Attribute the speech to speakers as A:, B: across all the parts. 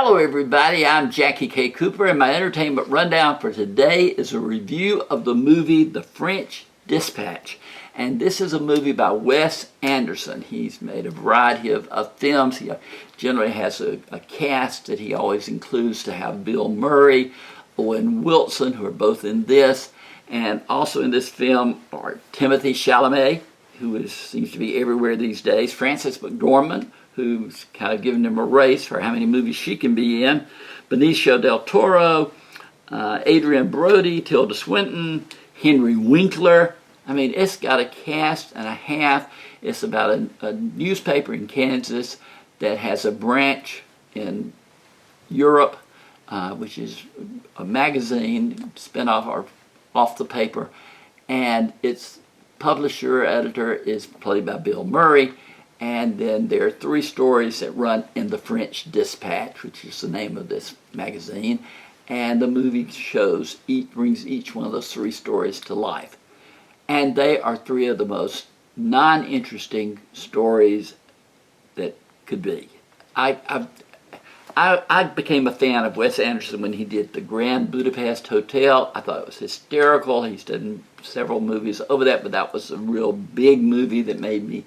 A: Hello everybody, I'm Jackie K. Cooper, and my entertainment rundown for today is a review of the movie The French Dispatch. And this is a movie by Wes Anderson. He's made a variety of films. He generally has a cast that he always includes to have Bill Murray, Owen Wilson, who are both in this. And also in this film are Timothy Chalamet, who seems to be everywhere these days, Frances McDormand, who's kind of giving him a race for how many movies she can be in, Benicio del Toro, Adrian Brody, Tilda Swinton, Henry Winkler. I mean, it's got a cast and a half. It's about a newspaper in Kansas that has a branch in Europe, which is a magazine spin-off or off the paper, and its publisher, editor is played by Bill Murray. And then there are 3 stories that run in The French Dispatch, which is the name of this magazine. And the movie brings each one of those 3 stories to life. And they are 3 of the most non-interesting stories that could be. I became a fan of Wes Anderson when he did The Grand Budapest Hotel. I thought it was hysterical. He's done several movies over that, but that was a real big movie that made me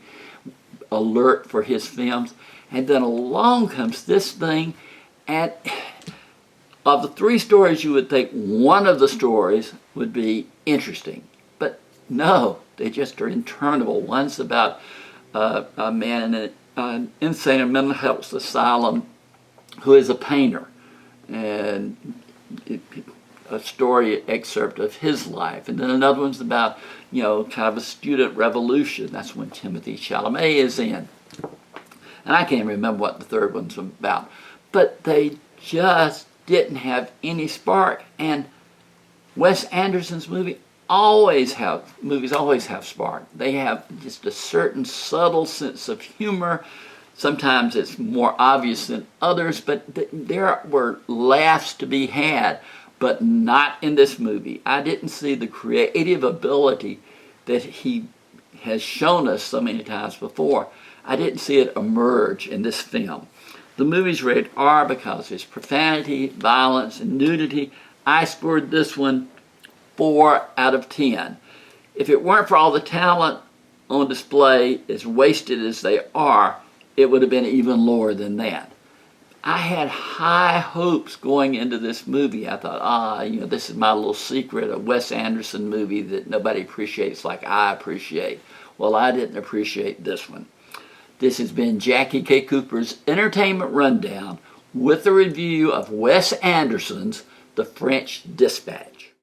A: alert for his films. And then along comes this thing, and of the 3 stories you would think one of the stories would be interesting, but no, they just are interminable. One's about a man in an insane and mental health asylum who is a painter, and a story excerpt of his life. And then another one's about, kind of a student revolution. That's when Timothy Chalamet is in. And I can't remember what the 3rd one's about. But they just didn't have any spark. And Wes Anderson's movies always have spark. They have just a certain subtle sense of humor. Sometimes it's more obvious than others, but there were laughs to be had. But not in this movie. I didn't see the creative ability that he has shown us so many times before. I didn't see it emerge in this film. The movie's rated R because there's profanity, violence, and nudity. I scored this one 4 out of 10. If it weren't for all the talent on display, as wasted as they are, it would have been even lower than that. I had high hopes going into this movie. I thought, this is my little secret, a Wes Anderson movie that nobody appreciates like I appreciate. Well, I didn't appreciate this one. This has been Jackie K. Cooper's Entertainment Rundown with a review of Wes Anderson's The French Dispatch.